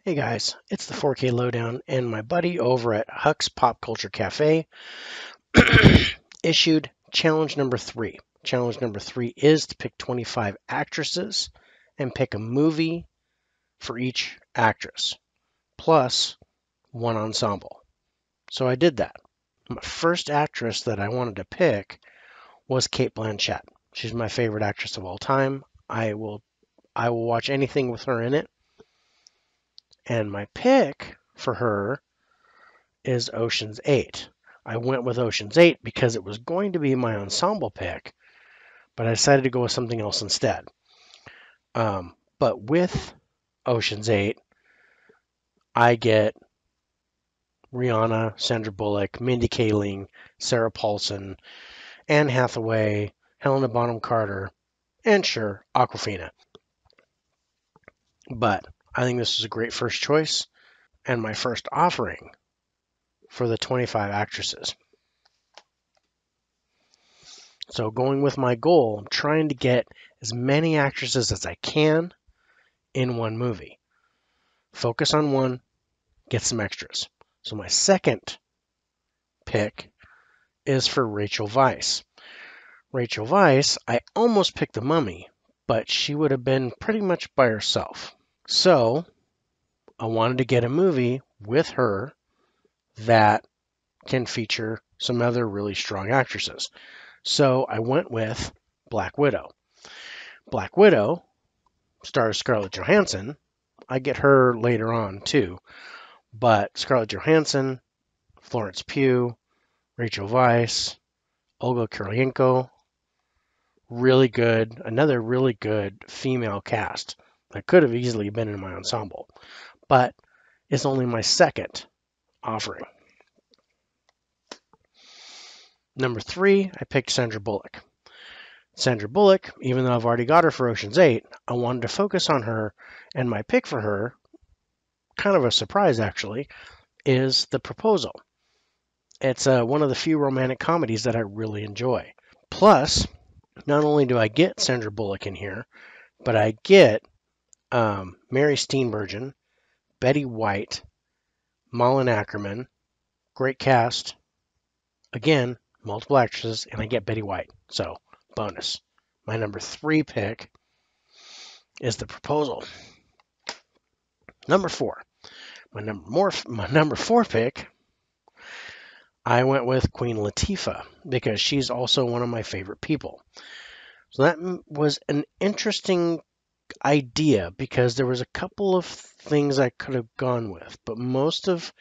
Hey guys, it's the 4K Lowdown, and my buddy over at Huck's Pop Culture Cafe issued challenge number 3. Challenge number 3 is to pick 25 actresses and pick a movie for each actress, plus one ensemble. So I did that. My first actress that I wanted to pick was Cate Blanchett. She's my favorite actress of all time. I will watch anything with her in it. And my pick for her is Ocean's 8. I went with Ocean's 8 because it was going to be my ensemble pick, but I decided to go with something else instead. But with Ocean's 8, I get Rihanna, Sandra Bullock, Mindy Kaling, Sarah Paulson, Anne Hathaway, Helena Bonham Carter, and sure, Awkwafina. But I think this is a great first choice and my first offering for the 25 actresses. So going with my goal, I'm trying to get as many actresses as I can in one movie. Focus on one, get some extras. So my second pick is for Rachel Weisz. Rachel Weisz, I almost picked The Mummy, but she would have been pretty much by herself. So I wanted to get a movie with her that can feature some other really strong actresses. So I went with Black Widow. Black Widow stars Scarlett Johansson. I get her later on too, but Scarlett Johansson, Florence Pugh, Rachel Weisz, Olga Kurylenko, really good. Another really good female cast that could have easily been in my ensemble, but it's only my second offering. Number 3, I picked Sandra Bullock. Sandra Bullock, even though I've already got her for Ocean's 8, I wanted to focus on her, and my pick for her, kind of a surprise actually, is The Proposal. It's one of the few romantic comedies that I really enjoy. Plus, not only do I get Sandra Bullock in here, but I get Mary Steenburgen, Betty White, Malin Ackerman, great cast. Again, multiple actresses, and I get Betty White. So, bonus. My number 3 pick is The Proposal. Number 4. My number 4 pick, I went with Queen Latifah because she's also one of my favorite people. So that was an interesting idea because there was a couple of things I could have gone with, but most of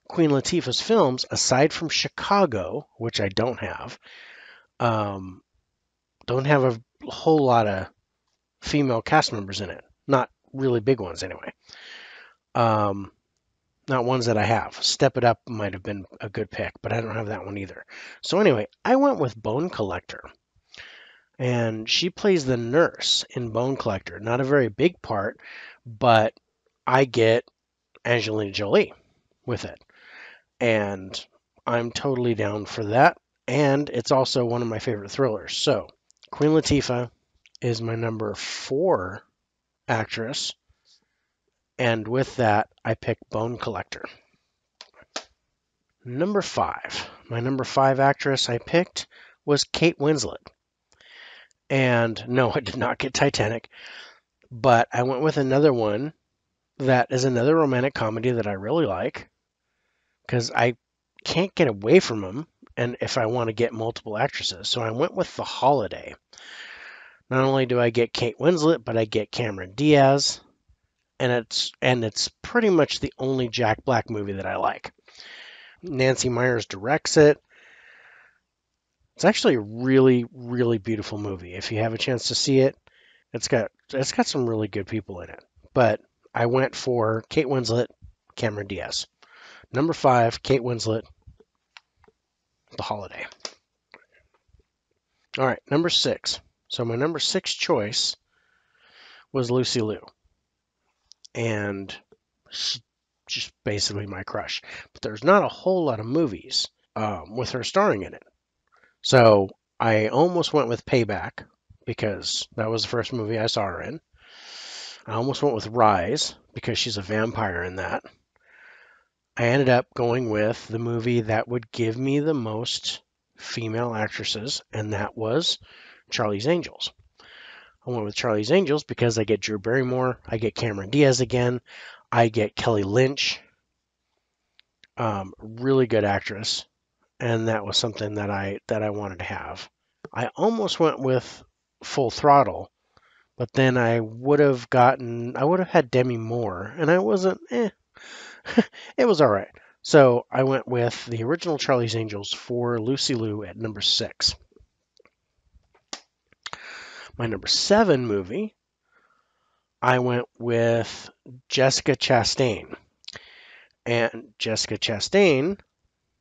Queen Latifah's films, aside from Chicago, which I don't have a whole lot of female cast members in it. Not really big ones, anyway. Not ones that I have. Step It Up might have been a good pick, but I don't have that one either. So anyway, I went with Bone Collector. And she plays the nurse in Bone Collector. Not a very big part, but I get Angelina Jolie with it. And I'm totally down for that. And it's also one of my favorite thrillers. So, Queen Latifah is my number 4 actress. And with that, I pick Bone Collector. Number 5. My number 5 actress I picked was Kate Winslet. And no, I did not get Titanic, but I went with another one that is another romantic comedy that I really like because I can't get away from them and if I want to get multiple actresses. So I went with The Holiday. Not only do I get Kate Winslet, but I get Cameron Diaz, and it's pretty much the only Jack Black movie that I like. Nancy Meyers directs it. It's actually a really, really beautiful movie. If you have a chance to see it, it's got some really good people in it. But I went for Kate Winslet, Cameron Diaz. Number 5, Kate Winslet, The Holiday. All right, number 6. So my number 6 choice was Lucy Liu. And she's just basically my crush. But there's not a whole lot of movies with her starring in it. So I almost went with Payback because that was the first movie I saw her in. I almost went with Rise because she's a vampire in that. I ended up going with the movie that would give me the most female actresses, and that was Charlie's Angels. I went with Charlie's Angels because I get Drew Barrymore, I get Cameron Diaz again, I get Kelly Lynch, really good actress, and that was something that I wanted to have. I almost went with Full Throttle, but then I would have had Demi Moore, and I wasn't. It was all right. So I went with the original Charlie's Angels for Lucy Liu at number 6. My number 7 movie, I went with Jessica Chastain. And Jessica Chastain,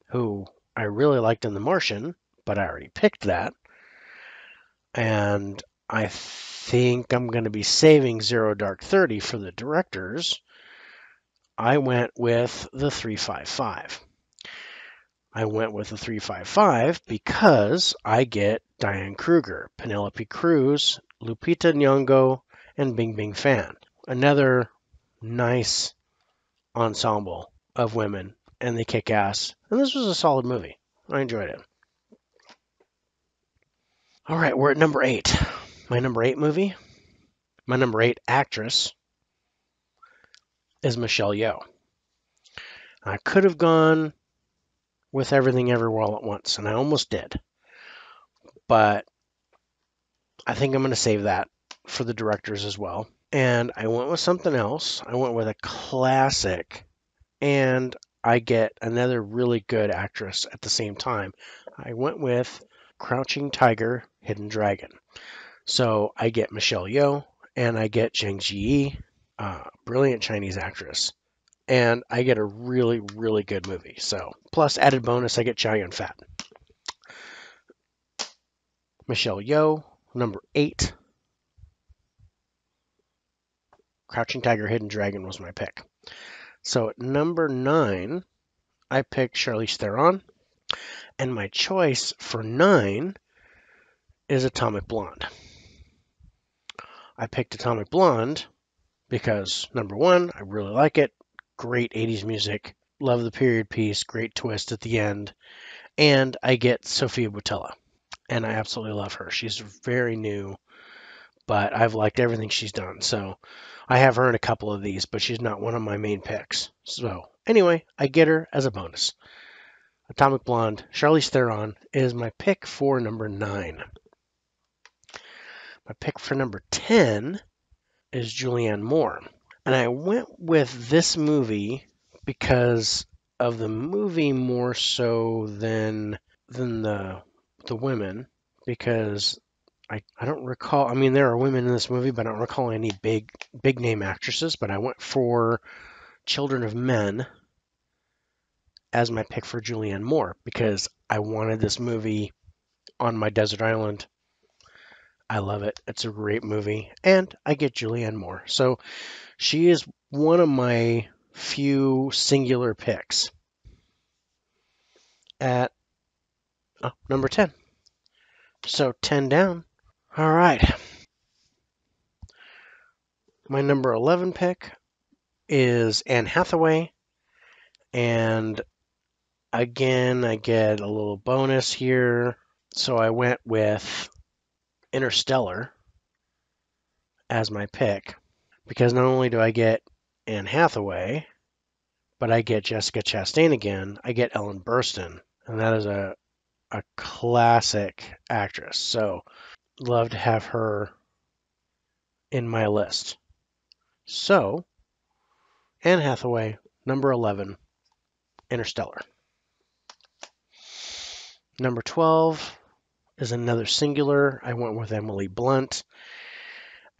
who I really liked in The Martian, but I already picked that. And I think I'm going to be saving Zero Dark 30 for the directors. I went with the 355. I went with the 355 because I get Diane Kruger, Penelope Cruz, Lupita Nyong'o, and Bing Bing Fan. Another nice ensemble of women, and they kick ass. And this was a solid movie. I enjoyed it. All right, we're at number 8. My number 8 movie, my number 8 actress is Michelle Yeoh. I could have gone with Everything Everywhere All at Once, and I almost did. But I think I'm going to save that for the directors as well. And I went with something else. I went with a classic, and I get another really good actress at the same time. I went with Crouching Tiger, Hidden Dragon. So I get Michelle Yeoh, and I get Zhang Ziyi, brilliant Chinese actress. And I get a really, really good movie. So, plus added bonus, I get Chow Yun-fat. Michelle Yeoh, number 8. Crouching Tiger, Hidden Dragon was my pick. So at number 9, I picked Charlize Theron. And my choice for 9 is Atomic Blonde. I picked Atomic Blonde because, number 1, I really like it. Great 80s music. Love the period piece. Great twist at the end. And I get Sofia Boutella. And I absolutely love her. She's very new, but I've liked everything she's done. So I have her in a couple of these, but she's not one of my main picks. So anyway, I get her as a bonus. Atomic Blonde, Charlize Theron is my pick for number 9. My pick for number 10 is Julianne Moore. And I went with this movie because of the movie more so than the women, because I don't recall. I mean, there are women in this movie, but I don't recall any big name actresses. But I went for Children of Men as my pick for Julianne Moore because I wanted this movie on my desert island. I love it. It's a great movie, and I get Julianne Moore. So she is one of my few singular picks at number 10. So 10 down. All right. My number 11 pick is Anne Hathaway. And again, I get a little bonus here. So I went with Interstellar as my pick because not only do I get Anne Hathaway, but I get Jessica Chastain again. I get Ellen Burstyn, and that is a classic actress. So love to have her in my list. So Anne Hathaway, number 11, Interstellar. Number 12 is another singular. I went with Emily Blunt.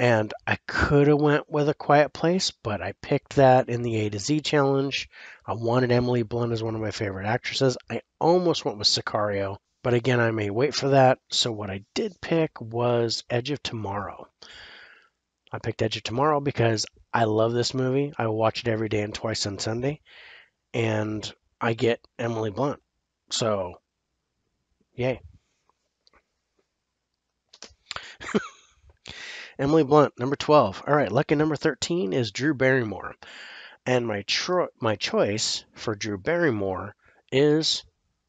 And I could have went with A Quiet Place, but I picked that in the A to Z challenge. I wanted Emily Blunt as one of my favorite actresses. I almost went with Sicario, but again, I may wait for that. So what I did pick was Edge of Tomorrow. I picked Edge of Tomorrow because I love this movie. I watch it every day and twice on Sunday, and I get Emily Blunt. So, yay. Emily Blunt, number 12. All right, lucky number 13 is Drew Barrymore. And my choice for Drew Barrymore is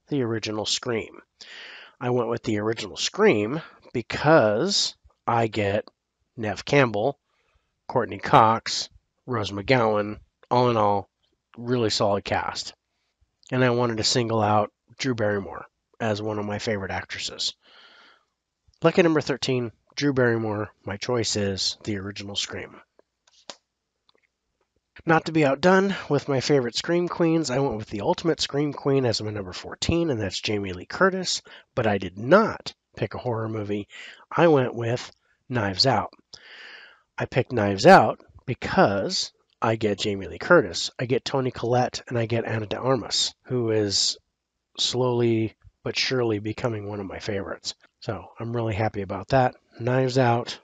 the original Scream. I went with the original Scream because I get Neve Campbell, Courtney Cox, Rose McGowan, all in all, really solid cast. And I wanted to single out Drew Barrymore as one of my favorite actresses. Lucky number 13, Drew Barrymore. My choice is the original Scream. Not to be outdone with my favorite Scream Queens, I went with the ultimate Scream Queen as my number 14, and that's Jamie Lee Curtis. But I did not pick a horror movie. I went with Knives Out. I picked Knives Out because I get Jamie Lee Curtis, I get Toni Collette, and I get Ana de Armas, who is slowly but surely becoming one of my favorites. So I'm really happy about that. Knives Out,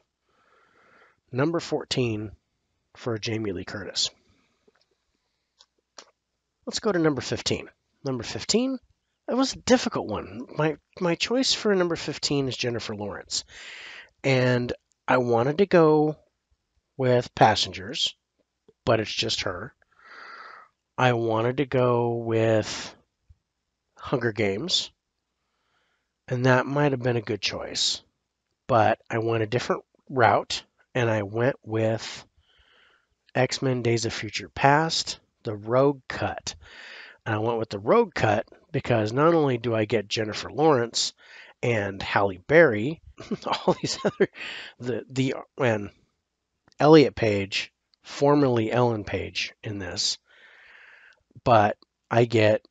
number 14 for Jamie Lee Curtis. Let's go to number 15. Number 15, it was a difficult one. My choice for number 15 is Jennifer Lawrence. And I wanted to go with Passengers, but it's just her. I wanted to go with Hunger Games, and that might have been a good choice. But I went a different route, and I went with X-Men Days of Future Past, the Rogue Cut. And I went with the Rogue Cut because not only do I get Jennifer Lawrence and Halle Berry, all these other, and Elliot Page, formerly Ellen Page in this, but I get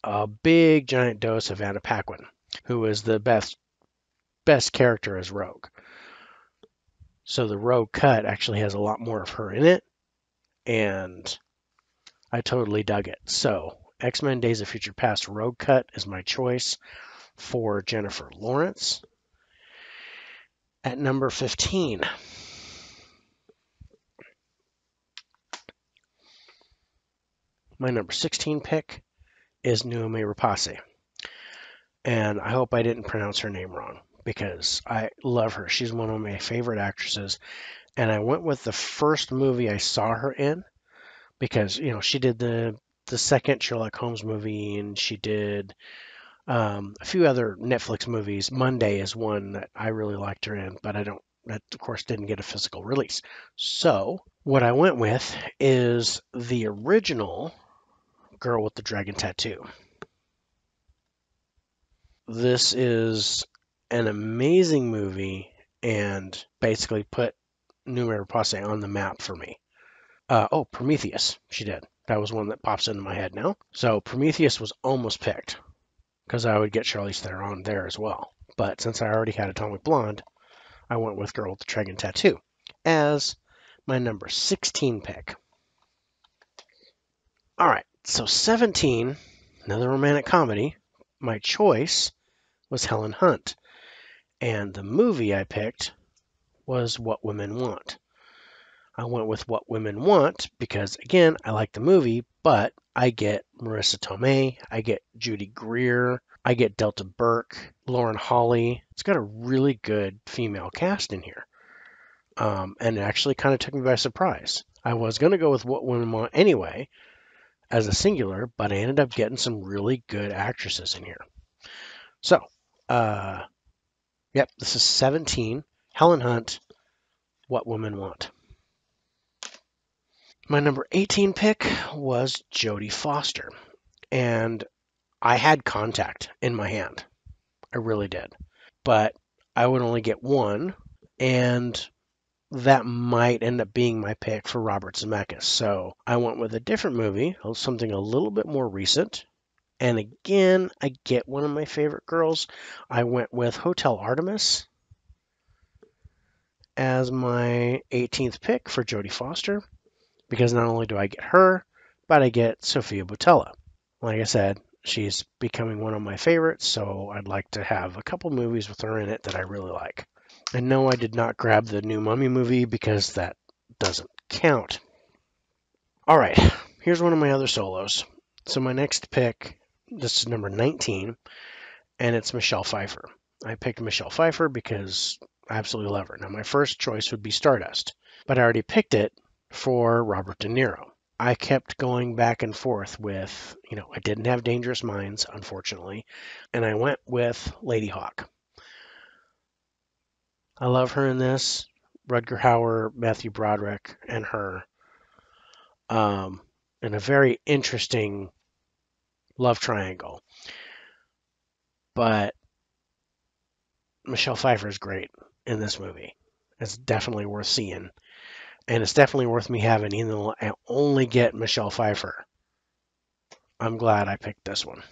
a big giant dose of Anna Paquin, who is the best character as Rogue. So the Rogue Cut actually has a lot more of her in it, and I totally dug it. So X-Men Days of Future Past Rogue Cut is my choice for Jennifer Lawrence. At number 15, my number 16 pick is Noomi Rapace. And I hope I didn't pronounce her name wrong because I love her. She's one of my favorite actresses. And I went with the first movie I saw her in because, she did the second Sherlock Holmes movie and she did a few other Netflix movies. Monday is one that I really liked her in, but that of course didn't get a physical release. So what I went with is the original Girl with the Dragon Tattoo. This is an amazing movie and basically put Noomi Rapace on the map for me. Prometheus, she did. That was one that pops into my head now. So Prometheus was almost picked because I would get Charlize Theron there as well. But since I already had Atomic Blonde, I went with Girl with the Dragon Tattoo as my number 16 pick. All right, so 17, another romantic comedy. My choice was Helen Hunt, and the movie I picked was What Women Want. I went with What Women Want because, again, I like the movie, but I get Marissa Tomei, I get Judy Greer, I get Delta Burke, Lauren Holly. It's got a really good female cast in here. And it actually kind of took me by surprise. I was going to go with What Women Want anyway, as a singular, but I ended up getting some really good actresses in here. So, this is 17. Helen Hunt, What Women Want. My number 18 pick was Jodie Foster, and I had Contact in my hand. I really did. But I would only get one, and that might end up being my pick for Robert Zemeckis. So I went with a different movie, something a little bit more recent. And again, I get one of my favorite girls. I went with Hotel Artemis as my 18th pick for Jodie Foster, because not only do I get her, but I get Sofia Boutella. Like I said, she's becoming one of my favorites, so I'd like to have a couple movies with her in it that I really like. And no, I did not grab the new Mummy movie because that doesn't count. All right, here's one of my other solos. So my next pick, this is number 19, and it's Michelle Pfeiffer. I picked Michelle Pfeiffer because I absolutely love her. Now, my first choice would be Stardust, but I already picked it for Robert De Niro. I kept going back and forth with, I didn't have Dangerous Minds, unfortunately, and I went with Lady Hawk. I love her in this. Rutger Hauer, Matthew Broderick, and her. In a very interesting love triangle. But Michelle Pfeiffer is great in this movie. It's definitely worth seeing. And it's definitely worth me having, even though I only get Michelle Pfeiffer. I'm glad I picked this one.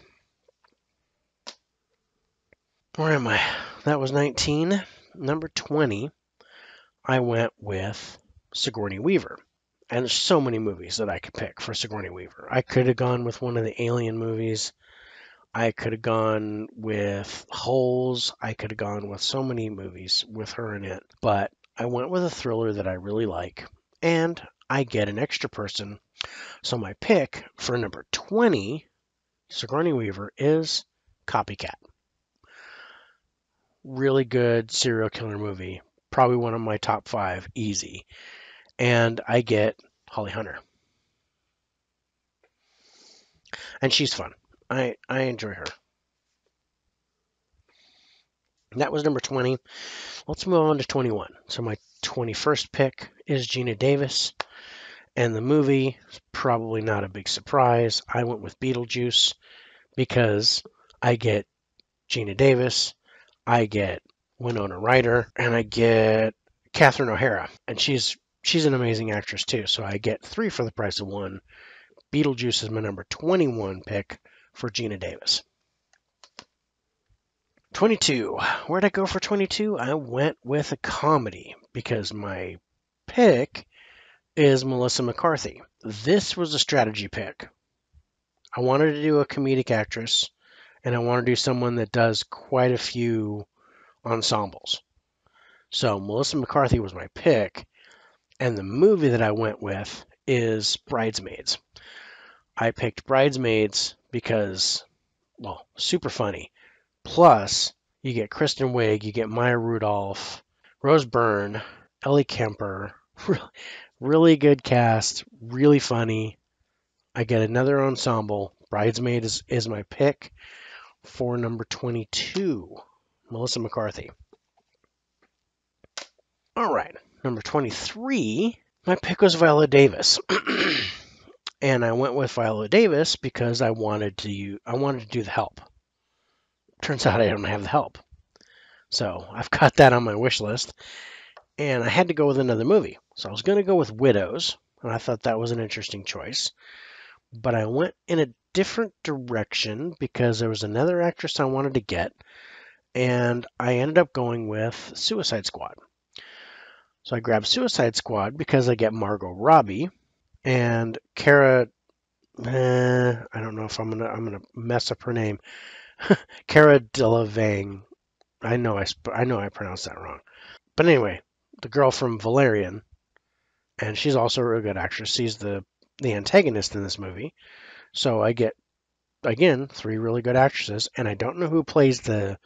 Where am I? That was 19. Number 20, I went with Sigourney Weaver. And there's so many movies that I could pick for Sigourney Weaver. I could have gone with one of the Alien movies. I could have gone with Holes. I could have gone with so many movies with her in it. But I went with a thriller that I really like. And I get an extra person. So my pick for number 20, Sigourney Weaver, is Copycat. Really good serial killer movie. Probably one of my top 5, easy. And I get Holly Hunter. And she's fun. I enjoy her. That was number 20. Let's move on to 21. So my 21st pick is Gina Davis. And the movie is probably not a big surprise. I went with Beetlejuice because I get Gina Davis, I get Winona Ryder, and I get Catherine O'Hara. And she's an amazing actress too. So I get 3 for the price of 1. Beetlejuice is my number 21 pick for Gina Davis. 22. Where'd I go for 22? I went with a comedy because my pick is Melissa McCarthy. This was a strategy pick. I wanted to do a comedic actress, and I want to do someone that does quite a few ensembles. So Melissa McCarthy was my pick, and the movie that I went with is Bridesmaids. I picked Bridesmaids because, well, super funny. Plus, you get Kristen Wiig, you get Maya Rudolph, Rose Byrne, Ellie Kemper. Really good cast, really funny. I get another ensemble. Bridesmaid is my pick for number 22, Melissa McCarthy. All right, number 23, my pick was Viola Davis. And I went with Viola Davis because I wanted to do The Help. Turns out I don't have The Help. So I've got that on my wish list. And I had to go with another movie. So I was going to go with Widows, and I thought that was an interesting choice. But I went in a different direction because there was another actress I wanted to get, and I ended up going with Suicide Squad. So I grabbed Suicide Squad because I get Margot Robbie and Cara. I don't know if I'm gonna mess up her name. Cara Delevingne. I know I pronounced that wrong. But anyway, the girl from Valerian, and she's also a really good actress. She's the antagonist in this movie. So I get, again, 3 really good actresses, and I don't know who plays the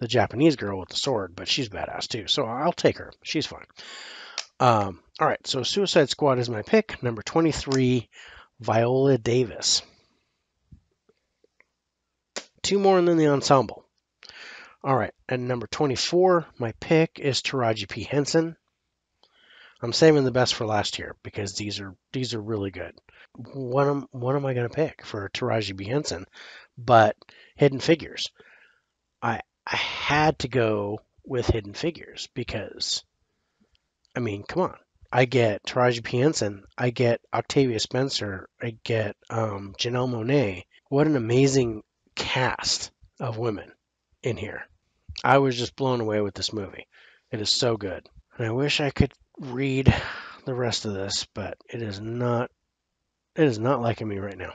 Japanese girl with the sword, but she's badass too. So I'll take her. She's fine. All right, so Suicide Squad is my pick. Number 23, Viola Davis. 2 more and then the ensemble. All right, and number 24, my pick is Taraji P. Henson. I'm saving the best for last here because these are really good. What am I going to pick for Taraji P. Henson? But Hidden Figures. I had to go with Hidden Figures because, I mean, come on. I get Taraji P. Henson. I get Octavia Spencer. I get Janelle Monáe. What an amazing cast of women in here. I was just blown away with this movie. It is so good. And I wish I could read the rest of this, but it is not liking me right now.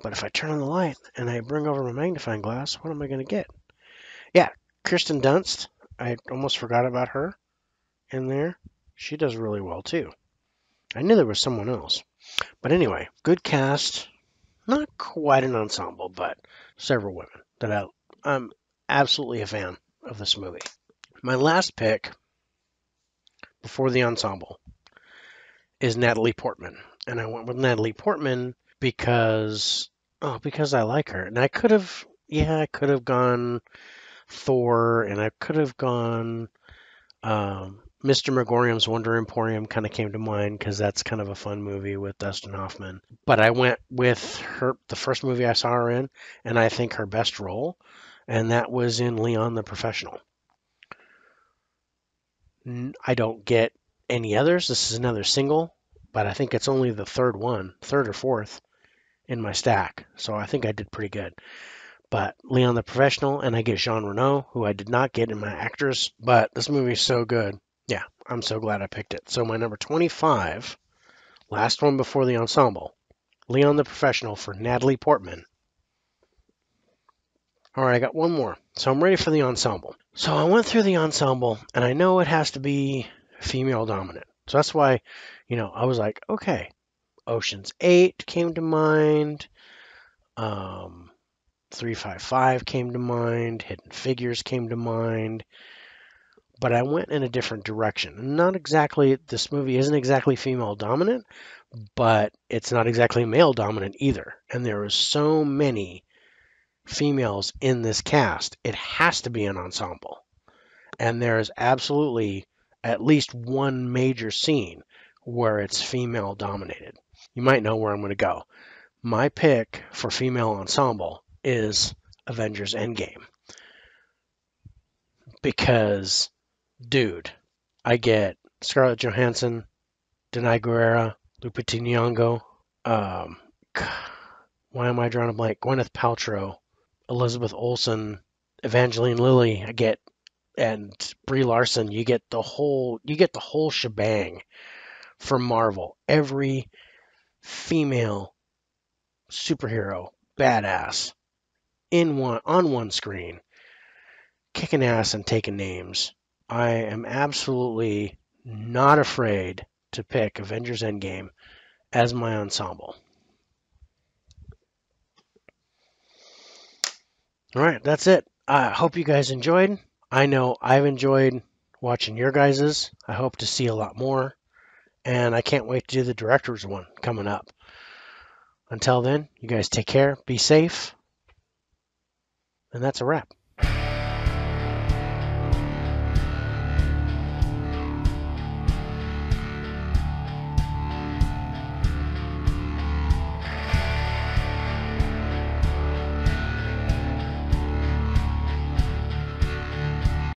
But if I turn on the light and I bring over my magnifying glass, what am I going to get? Yeah, Kirsten Dunst. I almost forgot about her in there. She does really well too. I knew there was someone else. But anyway, good cast. Not quite an ensemble, but several women that I'm absolutely a fan of this movie. My last pick before the ensemble is Natalie Portman. And I went with Natalie Portman because I like her. And I could have gone Thor, and I could have gone Mr. Megorium's Wonder Emporium kind of came to mind because that's kind of a fun movie with Dustin Hoffman. But I went with her, the first movie I saw her in, and I think her best role, and that was in Leon the Professional. I don't get any others. This is another single, but I think it's only the third or fourth in my stack. So I think I did pretty good. But Leon the Professional, and I get Jean Reno, who I did not get in my actors, but this movie is so good. Yeah, I'm so glad I picked it. So my number 25, last one before the ensemble, Leon the Professional for Natalie Portman. All right, I got one more. So I'm ready for the ensemble. So I went through the ensemble, and I know it has to be female dominant. So that's why, I was like, okay, Ocean's 8 came to mind. 355 came to mind. Hidden Figures came to mind. But I went in a different direction. Not exactly, this movie isn't exactly female dominant, but it's not exactly male dominant either. And there are so many females in this cast, it has to be an ensemble. And there's absolutely at least one major scene where it's female dominated. You might know where I'm going to go. My pick for female ensemble is Avengers Endgame. Because, dude, I get Scarlett Johansson, Denai Guerrera, Lupita Nyong'o, why am I drawing a blank? Gwyneth Paltrow, Elizabeth Olsen, Evangeline Lilly. I get, and Brie Larson. You get the whole shebang for Marvel. Every female superhero badass on one screen, kicking ass and taking names. I am absolutely not afraid to pick Avengers Endgame as my ensemble. All right, that's it. I hope you guys enjoyed. I know I've enjoyed watching your guys's. I hope to see a lot more. And I can't wait to do the director's one coming up. Until then, you guys take care, be safe, and that's a wrap.